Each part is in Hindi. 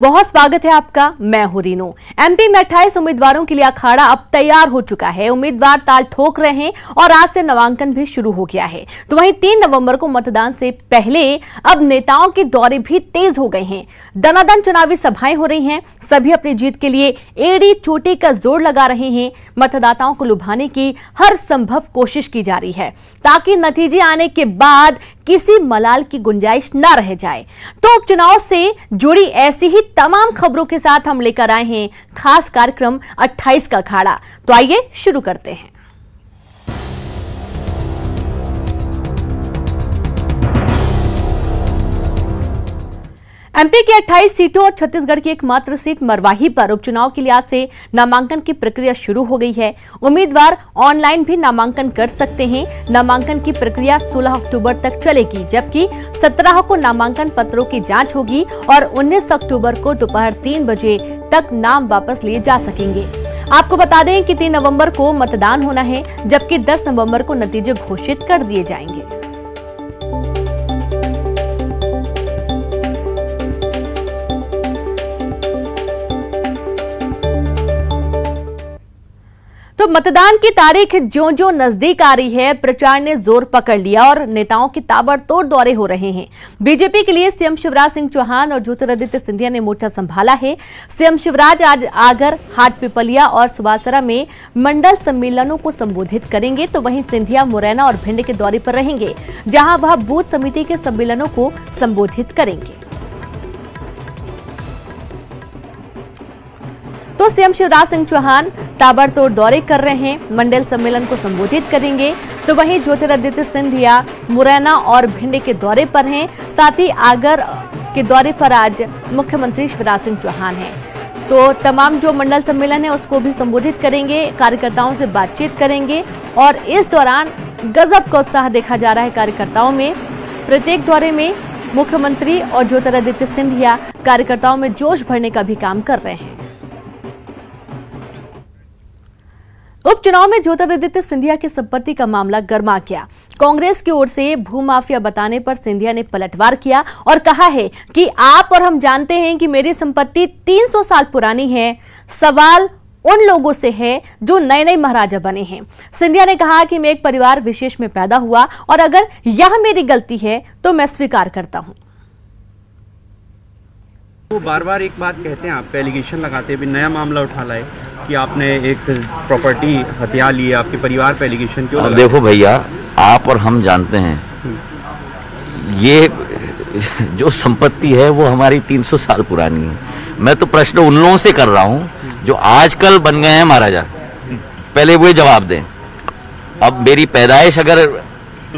बहुत स्वागत है आपका। मैं हूं रीनू। एमपी में 28 उम्मीदवारों के लिए अखाड़ा अब तैयार हो चुका है। उम्मीदवार ताल ठोक रहे हैं और आज से नामांकन भी शुरू हो गया है। तो वहीं 3 नवंबर को मतदान से पहले अब नेताओं के दौरे भी तेज हो गए हैं। दनादन चुनावी सभाएं हो रही हैं। सभी अपनी जीत के लिए एड़ी चोटी का जोर लगा रहे हैं। मतदाताओं को लुभाने की हर संभव कोशिश की जा रही है ताकि नतीजे आने के बाद किसी मलाल की गुंजाइश न रह जाए। तो उपचुनाव से जुड़ी ऐसी ही तमाम खबरों के साथ हम लेकर आए हैं खास कार्यक्रम 28 का अखाड़ा। तो आइए शुरू करते हैं। एमपी की 28 सीटों और छत्तीसगढ़ की एकमात्र सीट मरवाही पर उपचुनाव के लिए आज से नामांकन की प्रक्रिया शुरू हो गई है। उम्मीदवार ऑनलाइन भी नामांकन कर सकते हैं। नामांकन की प्रक्रिया 16 अक्टूबर तक चलेगी, जबकि 17 को नामांकन पत्रों की जांच होगी और 19 अक्टूबर को दोपहर 3 बजे तक नाम वापस लिए जा सकेंगे। आपको बता दें कि 3 नवंबर को मतदान होना है, जबकि 10 नवंबर को नतीजे घोषित कर दिए जाएंगे। तो मतदान की तारीख जो नजदीक आ रही है, प्रचार ने जोर पकड़ लिया और नेताओं के ताबड़तोड़ दौरे हो रहे हैं। बीजेपी के लिए सीएम शिवराज सिंह चौहान और ज्योतिरादित्य सिंधिया ने मोर्चा संभाला है। सीएम शिवराज आज आगर, हाटपिपलिया और सुबासरा में मंडल सम्मेलनों को संबोधित करेंगे, तो वहीं सिंधिया मुरैना और भिंड के दौरे पर रहेंगे, जहां वह बूथ समिति के सम्मेलनों को संबोधित करेंगे। तो सीएम शिवराज सिंह चौहान ताबड़तोड़ दौरे कर रहे हैं, मंडल सम्मेलन को संबोधित करेंगे, तो वहीं ज्योतिरादित्य सिंधिया मुरैना और भिंड के दौरे पर हैं। साथ ही आगर के दौरे पर आज मुख्यमंत्री शिवराज सिंह चौहान हैं। तो तमाम जो मंडल सम्मेलन है उसको भी संबोधित करेंगे, कार्यकर्ताओं से बातचीत करेंगे और इस दौरान गजब का उत्साह देखा जा रहा है कार्यकर्ताओं में। प्रत्येक दौरे में मुख्यमंत्री और ज्योतिरादित्य सिंधिया कार्यकर्ताओं में जोश भरने का भी काम कर रहे हैं। उपचुनाव में ज्योतिरादित्य सिंधिया की संपत्ति का मामला गर्मा गया। कांग्रेस की ओर से भूमाफिया बताने पर सिंधिया ने पलटवार किया और कहा है कि आप और हम जानते हैं कि मेरी संपत्ति 300 साल पुरानी है। सवाल उन लोगों से है जो नए नए महाराजा बने हैं। सिंधिया ने कहा कि मैं एक परिवार विशेष में पैदा हुआ और अगर यह मेरी गलती है तो मैं स्वीकार करता हूं। वो बार बार एक बात कहते हैं, आप पे एलिगेशन लगाते हैं, नया मामला उठा लाए कि आपने एक प्रॉपर्टी हथियार ली है, आपके परिवार पे एलिगेशन क्यों लगाते? देखो भैया, आप और हम जानते हैं ये जो संपत्ति है वो हमारी 300 साल पुरानी है। मैं तो प्रश्न उन लोगों से कर रहा हूं जो आजकल बन गए हैं महाराजा, पहले वो जवाब दें। अब मेरी पैदाइश अगर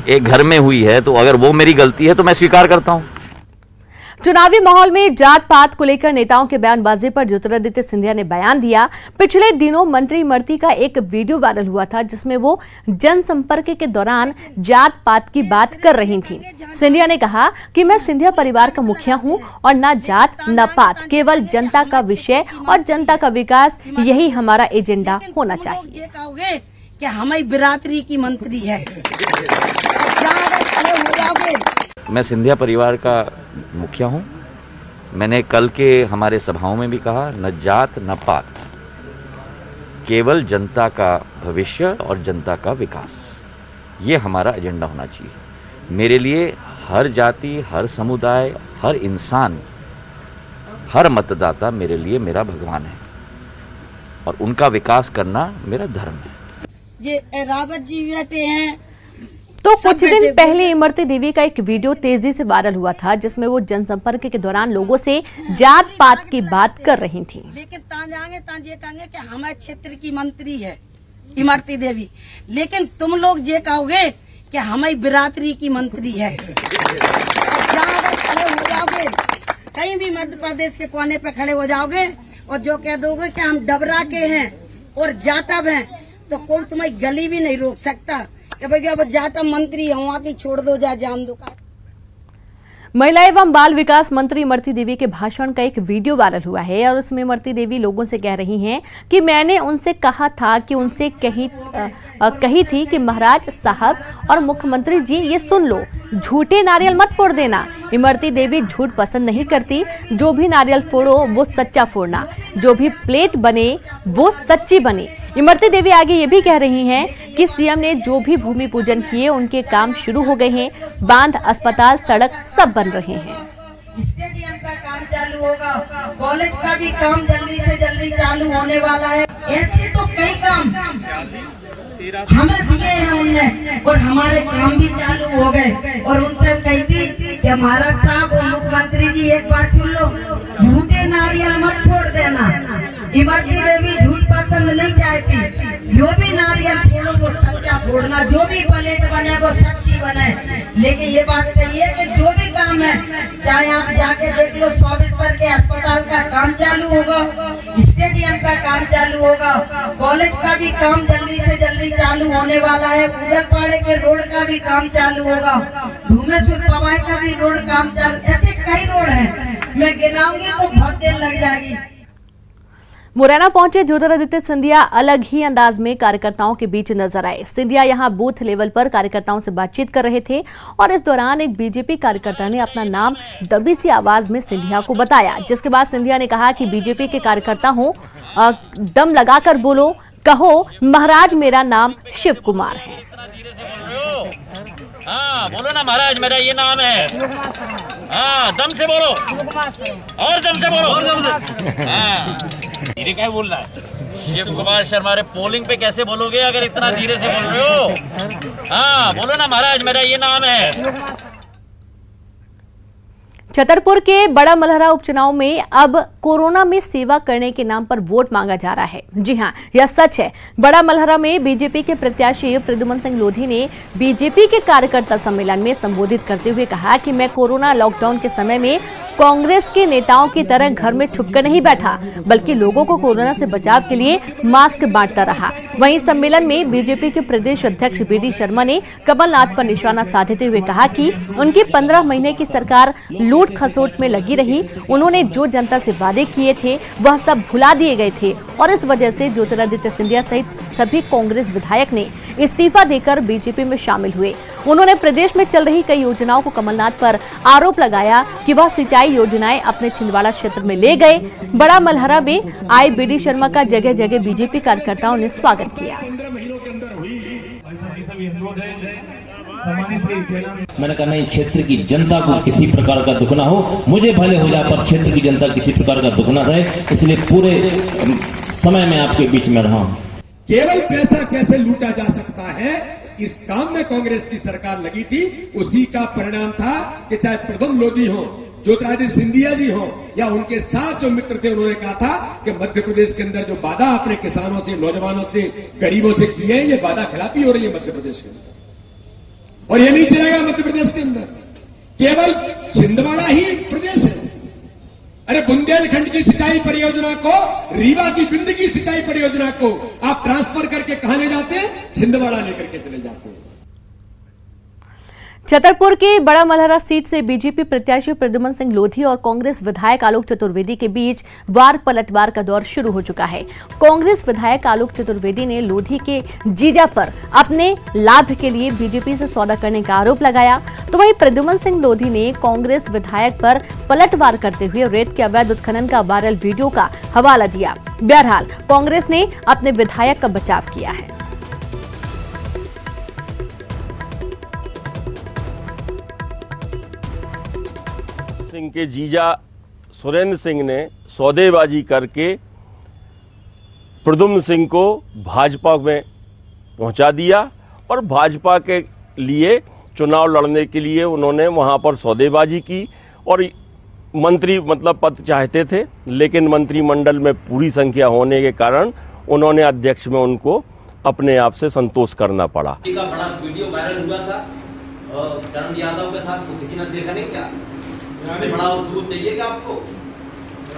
एक घर में हुई है तो अगर वो मेरी गलती है तो मैं स्वीकार करता हूं। चुनावी माहौल में जात पात को लेकर नेताओं के बयानबाजी पर ज्योतिरादित्य सिंधिया ने बयान दिया। पिछले दिनों मंत्री इमरती का एक वीडियो वायरल हुआ था, जिसमें वो जनसंपर्क के दौरान जात पात की बात कर रही थी। सिंधिया ने कहा कि मैं सिंधिया परिवार का मुखिया हूं और न जात न पात, केवल जनता का विषय और जनता का विकास, यही हमारा एजेंडा होना चाहिए। कि हमारी बिरादरी की मंत्री है। मैं सिंधिया परिवार का मुखिया हूं। मैंने कल के हमारे सभाओं में भी कहा, न जात न पात, केवल जनता का भविष्य और जनता का विकास, ये हमारा एजेंडा होना चाहिए। मेरे लिए हर जाति, हर समुदाय, हर इंसान, हर मतदाता मेरे लिए मेरा भगवान है और उनका विकास करना मेरा धर्म है। ये रावत जी बैठे हैं। तो कुछ दिन पहले इमरती देवी का एक वीडियो तेजी से वायरल हुआ था, जिसमें वो जनसंपर्क के दौरान लोगों से जात पात की बात कर रही थी। लेकिन तांजे कहेंगे कि हमारे क्षेत्र की मंत्री है इमरती देवी, लेकिन तुम लोग ये कहोगे कि हमारी बिरादरी की मंत्री है। जहाँ खड़े हो जाओगे, कहीं भी मध्य प्रदेश के कोने पे खड़े हो जाओगे और जो कह दोगे कि हम डबरा के हैं और जाटव हैं, तो कोई तुम्हारी गली भी नहीं रोक सकता कि भाई अब जाटव मंत्री है, वहां की छोड़ दो, जा जान दो। महिला एवं बाल विकास मंत्री इमरती देवी के भाषण का एक वीडियो वायरल हुआ है और उसमें इमरती देवी लोगों से कह रही हैं कि मैंने उनसे कहा था कि उनसे कही थी कि महाराज साहब और मुख्यमंत्री जी ये सुन लो, झूठे नारियल मत फोड़ देना। इमरती देवी झूठ पसंद नहीं करती, जो भी नारियल फोड़ो वो सच्चा फोड़ना, जो भी प्लेट बने वो सच्ची बने। इमरती देवी आगे ये भी कह रही हैं कि सीएम ने जो भी भूमि पूजन किए उनके काम शुरू हो गए हैं, बांध, अस्पताल, सड़क सब बन रहे हैं। स्टेडियम का काम चालू होगा, कॉलेज का भी काम जल्दी से जल्दी चालू होने वाला है। ऐसे तो कई काम हमें दिए हैं उनने और हमारे काम भी चालू हो गए। और उनसे कही थी कि महाराज साहब और मुख्यमंत्री जी एक बात सुन लो, झूठे नारियल मत फोड़ देना। इमरती देवी झूठ पसंद नहीं चाहती, जो भी नारियल फोड़ो वो सच्चा फोड़ना, जो भी प्लेट बने वो सच्ची बने। लेकिन ये बात सही है कि जो भी काम है, चाहे आप जाके देख लो, 24 पर के अस्पताल का काम चालू होगा, स्टेडियम का काम चालू होगा, कॉलेज का भी काम जल्दी से जल्दी चालू होने वाला है, उदलपाड़े के रोड का भी काम चालू होगा, धूमेश्वर पवाई का भी रोड काम चालू, ऐसे कई रोड है, मैं गिनाऊंगी तो बहुत देर लग जाएगी। मुरैना पहुंचे ज्योतिरादित्य सिंधिया अलग ही अंदाज में कार्यकर्ताओं के बीच नजर आए। सिंधिया यहां बूथ लेवल पर कार्यकर्ताओं से बातचीत कर रहे थे और इस दौरान एक बीजेपी कार्यकर्ता ने अपना नाम दबी सी आवाज में सिंधिया को बताया, जिसके बाद सिंधिया ने कहा कि बीजेपी के कार्यकर्ता हूं, दम लगाकर बोलो, कहो महाराज मेरा नाम शिव कुमार है। हाँ बोलो ना महाराज मेरा ये नाम है। हाँ दम से बोलो और दम से बोलो। हाँ धीरे क्या बोल रहा है शिव कुमार शर्मा? रे पोलिंग पे कैसे बोलोगे अगर इतना धीरे से बोल रहे हो? हाँ बोलो ना महाराज मेरा ये नाम है। छतरपुर के बड़ा मलहरा उपचुनाव में अब कोरोना में सेवा करने के नाम पर वोट मांगा जा रहा है। जी हां, यह सच है। बड़ा मलहरा में बीजेपी के प्रत्याशी प्रद्युमन सिंह लोधी ने बीजेपी के कार्यकर्ता सम्मेलन में संबोधित करते हुए कहा कि मैं कोरोना लॉकडाउन के समय में कांग्रेस के नेताओं की तरह घर में छुपकर नहीं बैठा, बल्कि लोगों को कोरोना से बचाव के लिए मास्क बांटता रहा। वहीं सम्मेलन में बीजेपी के प्रदेश अध्यक्ष बीडी शर्मा ने कमलनाथ पर निशाना साधते हुए कहा कि उनकी 15 महीने की सरकार लूट खसोट में लगी रही। उन्होंने जो जनता से वादे किए थे वह सब भुला दिए गए थे और इस वजह से ज्योतिरादित्य सिंधिया सहित सभी कांग्रेस विधायक ने इस्तीफा देकर बीजेपी में शामिल हुए। उन्होंने प्रदेश में चल रही कई योजनाओं को कमलनाथ पर आरोप लगाया कि वह सिंचाई योजनाएं अपने छिंदवाड़ा क्षेत्र में ले गए। बड़ा मलहरा में आए बीडी शर्मा का जगह जगह बीजेपी कार्यकर्ताओं ने स्वागत किया। मैंने कहा नहीं, क्षेत्र की जनता को किसी प्रकार का दुख ना हो, मुझे भले हो जाए पर क्षेत्र की जनता किसी प्रकार का दुख ना रहे, इसलिए पूरे समय में आपके बीच में रहा हूं। केवल पैसा कैसे लूटा जा सकता है इस काम में कांग्रेस की सरकार लगी थी। उसी का परिणाम था कि चाहे प्रद्युमन लोधी हो, ज्योतिरादित्य सिंधिया जी हो या उनके साथ जो मित्र थे, उन्होंने कहा था कि मध्य प्रदेश के अंदर जो वादा अपने किसानों से, नौजवानों से, गरीबों से किए हैं, ये वादा खिलाफी हो रही है मध्य प्रदेश के अंदर और ये नहीं चलेगा मध्य प्रदेश के अंदर। केवल छिंदवाड़ा ही प्रदेश है। अरे बुंदेलखंड की सिंचाई परियोजना को, रीवा की बिंद की सिंचाई परियोजना को आप ट्रांसफर करके कहां ले जाते हैं? छिंदवाड़ा लेकर के चले जाते हैं। छतरपुर के बड़ा मलहरा सीट से बीजेपी प्रत्याशी प्रद्युमन सिंह लोधी और कांग्रेस विधायक आलोक चतुर्वेदी के बीच वार पलटवार का दौर शुरू हो चुका है। कांग्रेस विधायक आलोक चतुर्वेदी ने लोधी के जीजा पर अपने लाभ के लिए बीजेपी से सौदा करने का आरोप लगाया, तो वहीं प्रद्युमन सिंह लोधी ने कांग्रेस विधायक पर पलटवार करते हुए रेत के अवैध उत्खनन का वायरल वीडियो का हवाला दिया। बहरहाल कांग्रेस ने अपने विधायक का बचाव किया है। सिंह के जीजा सुरेंद्र सिंह ने सौदेबाजी करके प्रद्युम्न सिंह को भाजपा में पहुंचा दिया और भाजपा के लिए चुनाव लड़ने के लिए उन्होंने वहां पर सौदेबाजी की और मंत्री मतलब पद चाहते थे, लेकिन मंत्रिमंडल में पूरी संख्या होने के कारण उन्होंने अध्यक्ष में उनको अपने आप से संतोष करना पड़ा। का बड़ा वीडियो वायरल हुआ था चरण यादव के साथ, तो किसी ने देखा नहीं क्या? बड़ा सबूत चाहिए क्या आपको?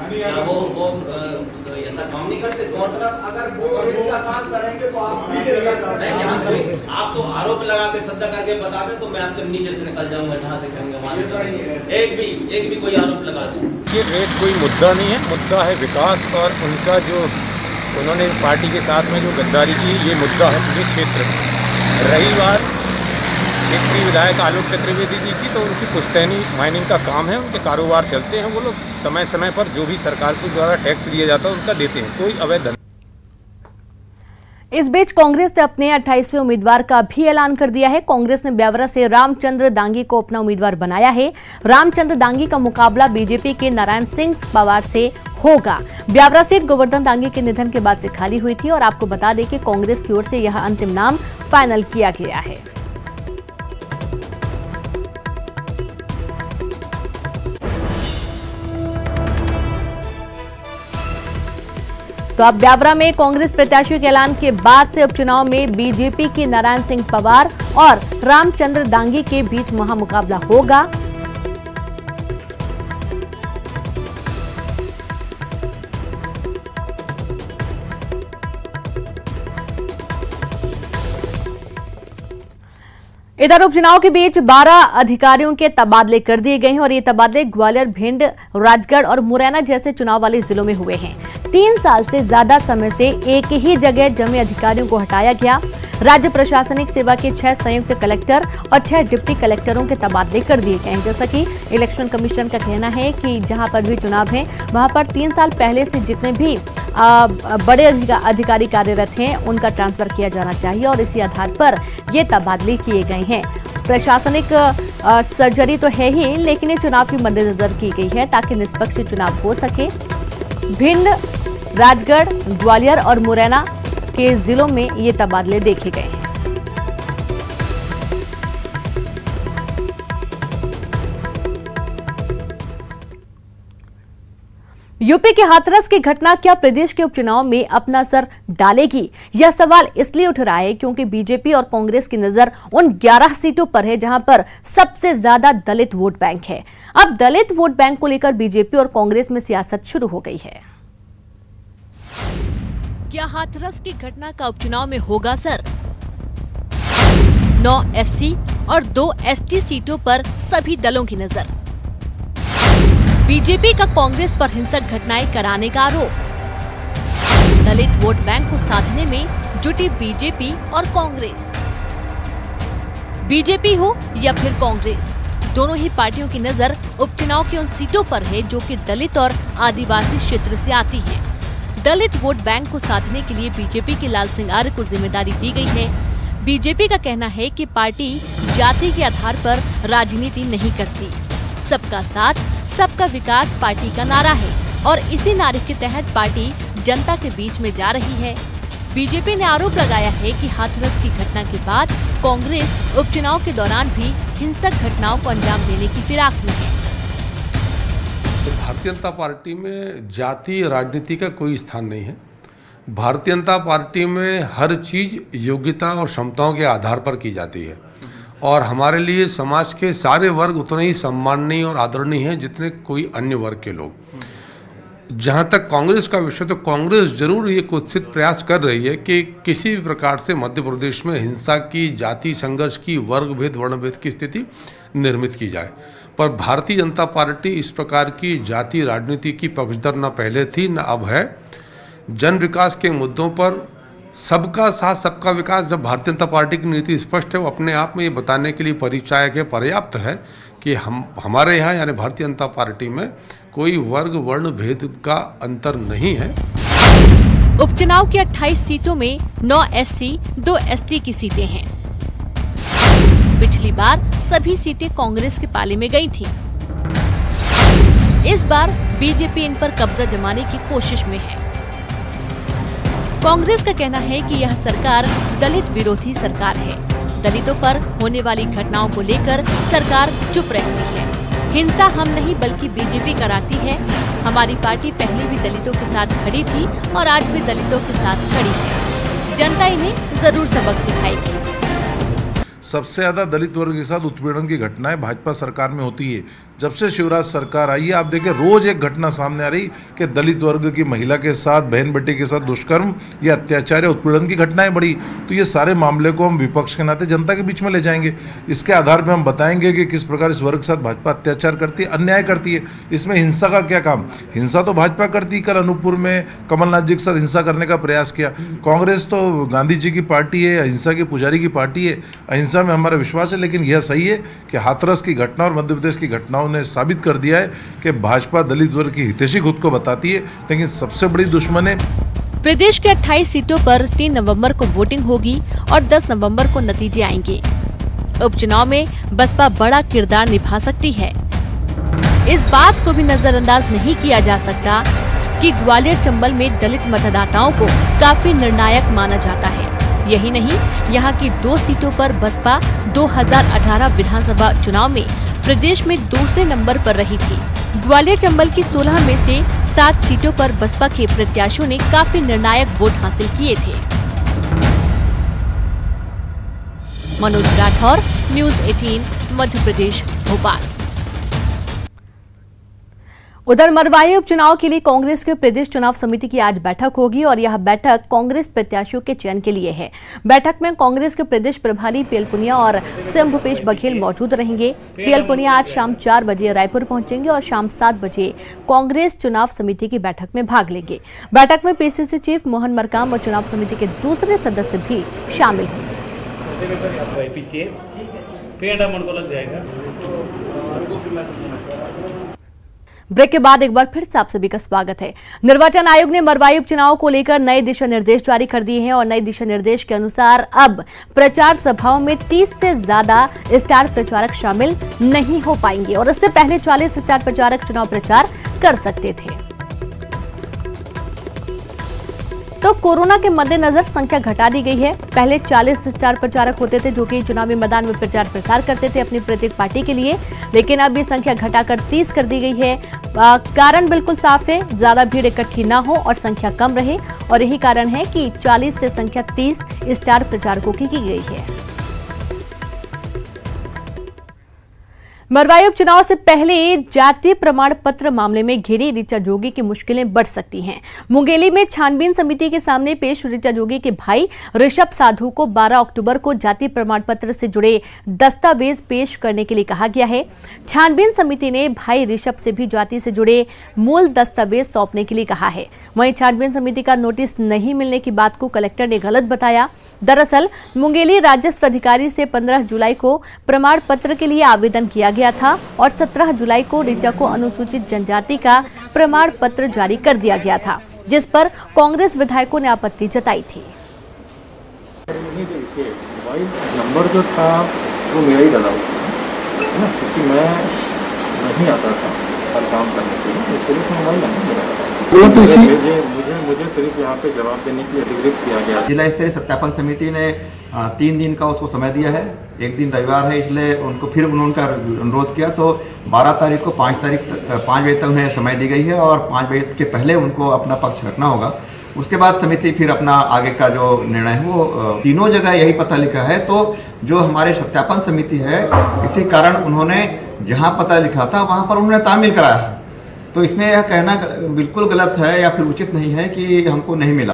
वो ऐसा काम नहीं करते। अगर वो इनका काम करेंगे तो आप तो आरोप लगा के सत्ता करके बता दें तो मैं आपके नीचे से निकल जाऊंगा, जहाँ से कहेंगे वहां करेंगे। एक भी कोई आरोप लगा दें। ये रेट कोई मुद्दा नहीं है, मुद्दा है विकास और उनका जो उन्होंने पार्टी के साथ में जो गद्दारी की, ये मुद्दा है पूरे क्षेत्र में। रही बात क्षेत्रीय विधायक आलोक चतुर्वेदी जी की, तो उनकी पुश्तैनी माइनिंग का काम है, उनके कारोबार चलते हैं, वो लोग समय समय पर जो भी सरकार के द्वारा टैक्स दिया जाता है उनका देते हैं, कोई अवैध धंधा। इस बीच कांग्रेस ने अपने 28वें उम्मीदवार का भी ऐलान कर दिया है। कांग्रेस ने ब्यावरा से रामचंद्र दांगी को अपना उम्मीदवार बनाया है। रामचंद्र दांगी का मुकाबला बीजेपी के नारायण सिंह पवार से होगा। ब्यावरा सीट गोवर्धन दांगी के निधन के बाद से खाली हुई थी और आपको बता दें कि कांग्रेस की ओर से यह अंतिम नाम फाइनल किया गया है। तो अब ब्यावरा में कांग्रेस प्रत्याशियों के ऐलान के बाद से उपचुनाव में बीजेपी के नारायण सिंह पवार और रामचंद्र दांगी के बीच महामुकाबला होगा। इधर उपचुनाव के बीच 12 अधिकारियों के तबादले कर दिए गए हैं और ये तबादले ग्वालियर, भिंड, राजगढ़ और मुरैना जैसे चुनाव वाले जिलों में हुए हैं। 3 साल से ज्यादा समय से एक ही जगह जमे अधिकारियों को हटाया गया। राज्य प्रशासनिक सेवा के 6 संयुक्त कलेक्टर और 6 डिप्टी कलेक्टरों के तबादले कर दिए गए हैं। जैसा कि इलेक्शन कमीशन का कहना है कि जहां पर भी चुनाव है वहां पर 3 साल पहले से जितने भी बड़े अधिकारी कार्यरत हैं उनका ट्रांसफर किया जाना चाहिए और इसी आधार पर ये तबादले किए गए हैं। प्रशासनिक सर्जरी तो है ही, लेकिन ये चुनाव की मद्देनजर की गई है ताकि निष्पक्ष चुनाव हो सके। भिंड, राजगढ़, ग्वालियर और मुरैना के जिलों में ये तबादले देखे गए हैं। यूपी के हाथरस की घटना क्या प्रदेश के उपचुनाव में अपना असर डालेगी? यह सवाल इसलिए उठ रहा है क्योंकि बीजेपी और कांग्रेस की नजर उन 11 सीटों पर है जहां पर सबसे ज्यादा दलित वोट बैंक है। अब दलित वोट बैंक को लेकर बीजेपी और कांग्रेस में सियासत शुरू हो गई है। क्या हाथरस की घटना का उपचुनाव में होगा असर? 9 एससी और 2 एसटी सीटों पर सभी दलों की नजर। बीजेपी का कांग्रेस पर हिंसक घटनाएं कराने का आरोप। दलित वोट बैंक को साधने में जुटी बीजेपी और कांग्रेस। बीजेपी हो या फिर कांग्रेस, दोनों ही पार्टियों की नजर उपचुनाव की उन सीटों पर है जो कि दलित और आदिवासी क्षेत्र से आती हैं। दलित वोट बैंक को साधने के लिए बीजेपी के लाल सिंह आर्य को जिम्मेदारी दी गई है। बीजेपी का कहना है कि पार्टी जाति के आधार पर राजनीति नहीं करती। सबका साथ, सबका विकास पार्टी का नारा है और इसी नारे के तहत पार्टी जनता के बीच में जा रही है। बीजेपी ने आरोप लगाया है कि हाथरस की घटना के बाद कांग्रेस उपचुनाव के दौरान भी हिंसक घटनाओं को अंजाम देने की फिराक में है। तो भारतीय जनता पार्टी में जाति राजनीति का कोई स्थान नहीं है। भारतीय जनता पार्टी में हर चीज योग्यता और क्षमताओं के आधार पर की जाती है और हमारे लिए समाज के सारे वर्ग उतने ही सम्माननीय और आदरणीय हैं जितने कोई अन्य वर्ग के लोग। जहां तक कांग्रेस का विषय, तो कांग्रेस जरूर ये कुत्सित प्रयास कर रही है कि किसी भी प्रकार से मध्य प्रदेश में हिंसा की, जाति संघर्ष की, वर्ग भेद, वर्ण भेद की स्थिति निर्मित की जाए। पर भारतीय जनता पार्टी इस प्रकार की जाति राजनीति की पक्षधर न पहले थी न अब है। जन विकास के मुद्दों पर सबका साथ सबका विकास, जब भारतीय जनता पार्टी की नीति स्पष्ट है, वो अपने आप में ये बताने के लिए परिचायक है, पर्याप्त है कि हमारे यहाँ यानी भारतीय जनता पार्टी में कोई वर्ग वर्ण भेद का अंतर नहीं है। उपचुनाव की 28 सीटों में 9 एससी, 2 एसटी की सीटें हैं। पिछली बार सभी सीटें कांग्रेस के पाले में गई थीं। इस बार बीजेपी इन पर कब्जा जमाने की कोशिश में है। कांग्रेस का कहना है कि यह सरकार दलित विरोधी सरकार है। दलितों पर होने वाली घटनाओं को लेकर सरकार चुप रहती है। हिंसा हम नहीं बल्कि बीजेपी कराती है। हमारी पार्टी पहले भी दलितों के साथ खड़ी थी और आज भी दलितों के साथ खड़ी है। जनता इन्हें जरूर सबक सिखाएगी। सबसे ज़्यादा दलित वर्ग के साथ उत्पीड़न की घटनाएं भाजपा सरकार में होती है। जब से शिवराज सरकार आई है आप देखिए रोज एक घटना सामने आ रही कि दलित वर्ग की महिला के साथ, बहन बेटी के साथ दुष्कर्म या अत्याचार या उत्पीड़न की घटनाएं बढ़ी। तो ये सारे मामले को हम विपक्ष के नाते जनता के बीच में ले जाएंगे। इसके आधार पर हम बताएंगे कि किस प्रकार इस वर्ग के साथ भाजपा अत्याचार करती है, अन्याय करती है। इसमें हिंसा का क्या काम? हिंसा तो भाजपा करती है। कल अनूपपुर में कमलनाथ जी के साथ हिंसा करने का प्रयास किया। कांग्रेस तो गांधी जी की पार्टी है, अहिंसा के पुजारी की पार्टी है, अहिंसा में हमारा विश्वास है। लेकिन यह सही है कि हाथरस की घटना और मध्य प्रदेश की घटनाओं ने साबित कर दिया है कि भाजपा दलित वर्ग की हितैषी खुद को बताती है, लेकिन सबसे बड़ी दुश्मन है। प्रदेश के 28 सीटों पर 3 नवंबर को वोटिंग होगी और 10 नवंबर को नतीजे आएंगे। उपचुनाव में बसपा बड़ा किरदार निभा सकती है। इस बात को भी नजरअंदाज नहीं किया जा सकता कि ग्वालियर चंबल में दलित मतदाताओं को काफी निर्णायक माना जाता है। यही नहीं, यहाँ की 2 सीटों पर बसपा 2018 विधानसभा चुनाव में प्रदेश में दूसरे नंबर पर रही थी। ग्वालियर चंबल की 16 में से 7 सीटों पर बसपा के प्रत्याशियों ने काफी निर्णायक वोट हासिल किए थे। मनोज राठौर, न्यूज़ 18, मध्य प्रदेश, भोपाल। उधर मरवाही उपचुनाव के लिए कांग्रेस के प्रदेश चुनाव समिति की आज बैठक होगी और यह बैठक कांग्रेस प्रत्याशियों के चयन के लिए है। बैठक में कांग्रेस के प्रदेश प्रभारी पीएल पुनिया और सीएम भूपेश बघेल मौजूद रहेंगे। पीएल पुनिया आज शाम 4 बजे रायपुर पहुंचेंगे और शाम 7 बजे कांग्रेस चुनाव समिति की बैठक में भाग लेंगे। बैठक में पीसीसी चीफ मोहन मरकाम और चुनाव समिति के दूसरे सदस्य भी शामिल होंगे। ब्रेक के बाद एक बार फिर से आप सभी का स्वागत है। निर्वाचन आयोग ने मरवाही उपचुनाव को लेकर नए दिशा निर्देश जारी कर दिए हैं और नए दिशा निर्देश के अनुसार अब प्रचार सभाओं में 30 से ज्यादा स्टार प्रचारक शामिल नहीं हो पाएंगे और इससे पहले 40 स्टार प्रचारक चुनाव प्रचार कर सकते थे। तो कोरोना के मद्देनजर संख्या घटा दी गई है। पहले 40 स्टार प्रचारक होते थे जो कि चुनावी मैदान में प्रचार प्रसार करते थे अपनी प्रत्येक पार्टी के लिए, लेकिन अब ये संख्या घटाकर 30 कर दी गई है। कारण बिल्कुल साफ है, ज्यादा भीड़ इकट्ठी ना हो और संख्या कम रहे और यही कारण है कि 40 से संख्या 30 स्टार प्रचारकों की गई है। मरवाही उपचुनाव से पहले जातीय प्रमाण पत्र मामले में घिरी ऋचा जोगी की मुश्किलें बढ़ सकती हैं। मुंगेली में छानबीन समिति के सामने पेश ऋचा जोगी के भाई ऋषभ साधु को 12 अक्टूबर को जातीय प्रमाण पत्र से जुड़े दस्तावेज पेश करने के लिए कहा गया है। छानबीन समिति ने भाई ऋषभ से भी जाति से जुड़े मूल दस्तावेज सौंपने के लिए कहा है। वहीं छानबीन समिति का नोटिस नहीं मिलने की बात को कलेक्टर ने गलत बताया। दरअसल मुंगेली राजस्व अधिकारी से 15 जुलाई को प्रमाण पत्र के लिए आवेदन किया गया था और 17 जुलाई को ऋचा को अनुसूचित जनजाति का प्रमाण पत्र जारी कर दिया गया था, जिस पर कांग्रेस विधायकों ने आपत्ति जताई थी। नंबर जो था वो मेरा ही डाला हुआ ना, क्योंकि मैं नहीं आता था हर काम करने के लिए, इसके लिए मोबाइल नहीं मिला था। मुझे सिर्फ यहाँ पे जवाब देने के लिए अधिकृत किया गया। जिला स्तरीय सत्यापन समिति ने 3 दिन का उसको समय दिया है। एक दिन रविवार है, इसलिए उनको फिर उनका अनुरोध किया तो 12 तारीख को 5 बजे तक उन्हें समय दी गई है और 5 बजे के पहले उनको अपना पक्ष रखना होगा। उसके बाद समिति फिर अपना आगे का जो निर्णय है वो तीनों जगह यही पता लिखा है। तो जो हमारे सत्यापन समिति है, इसी कारण उन्होंने जहाँ पता लिखा था वहाँ पर उन्होंने तामील कराया है। तो इसमें यह कहना बिल्कुल गलत है या फिर उचित नहीं है कि हमको नहीं मिला।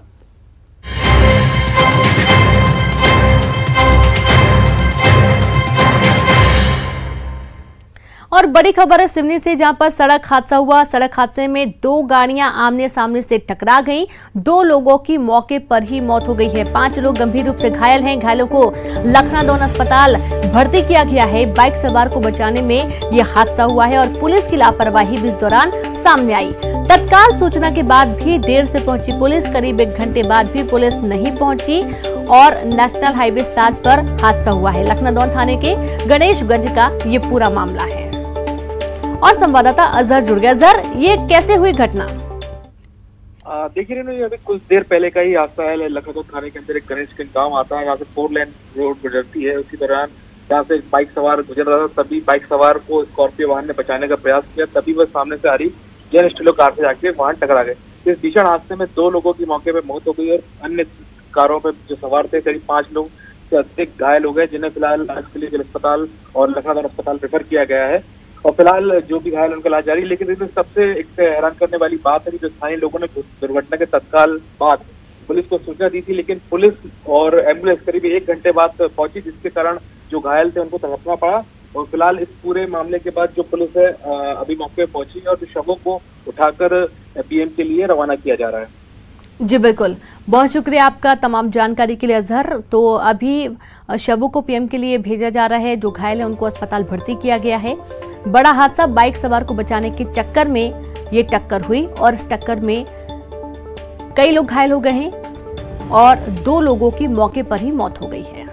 और बड़ी खबर है सिवनी से, जहां पर सड़क हादसा हुआ। सड़क हादसे में 2 गाड़ियां आमने सामने से टकरा गईं। 2 लोगों की मौके पर ही मौत हो गई है। 5 लोग गंभीर रूप से घायल हैं। घायलों को लखनादौन अस्पताल भर्ती किया गया है। बाइक सवार को बचाने में यह हादसा हुआ है और पुलिस की लापरवाही भी इस दौरान सामने आई। तत्काल सूचना के बाद भी देर से पहुंची पुलिस, करीब 1 घंटे बाद भी पुलिस नहीं पहुंची और नेशनल हाईवे 7 पर हादसा हुआ है। लखनादौन थाने के गणेशगंज का ये पूरा मामला है और संवाददाता अजहर जुड़ गया। अजहर, ये कैसे हुई घटना? देखिए रेणु, अभी कुछ देर पहले का ही हादसा है। लखनऊ थाने के अंदर एक गणेशगंज गांव आता है, जहाँ से 4 लेन रोड गुजरती है। उसी दौरान जहाँ से बाइक सवार गुजर रहा था, तभी बाइक सवार को स्कॉर्पियो वाहन ने बचाने का प्रयास किया, तभी वह सामने से आ रही जन स्टीलो कार से जाके वाहन टकरा गए। इस भीषण हादसे में 2 लोगों की मौके पर मौत हो गई और अन्य कारों पर जो सवार थे करीब 5 लोग से अधिक घायल हो गए, जिन्हें फिलहाल आज के लिए जिला अस्पताल और लखनऊ अस्पताल रेफर किया गया है। और फिलहाल जो भी घायल उनका इलाज जारी। लेकिन इसमें सबसे एक हैरान करने वाली बात है कि जो स्थानीय लोगों ने दुर्घटना के तत्काल बाद पुलिस को सूचना दी थी, लेकिन पुलिस और एम्बुलेंस करीब 1 घंटे बाद पहुंची, जिसके कारण जो घायल थे उनको तड़पना पड़ा। और फिलहाल इस पूरे मामले के बाद जो पुलिस है अभी मौके पर पहुंची है और जो शवों को उठाकर पीएम के लिए रवाना किया जा रहा है। जी बिल्कुल, बहुत शुक्रिया आपका तमाम जानकारी के लिए अजहर। तो अभी शवों को पीएम के लिए भेजा जा रहा है, जो घायल है उनको अस्पताल भर्ती किया गया है। बड़ा हादसा, बाइक सवार को बचाने के चक्कर में ये टक्कर हुई और इस टक्कर में कई लोग घायल हो गए हैं और 2 लोगों की मौके पर ही मौत हो गई है।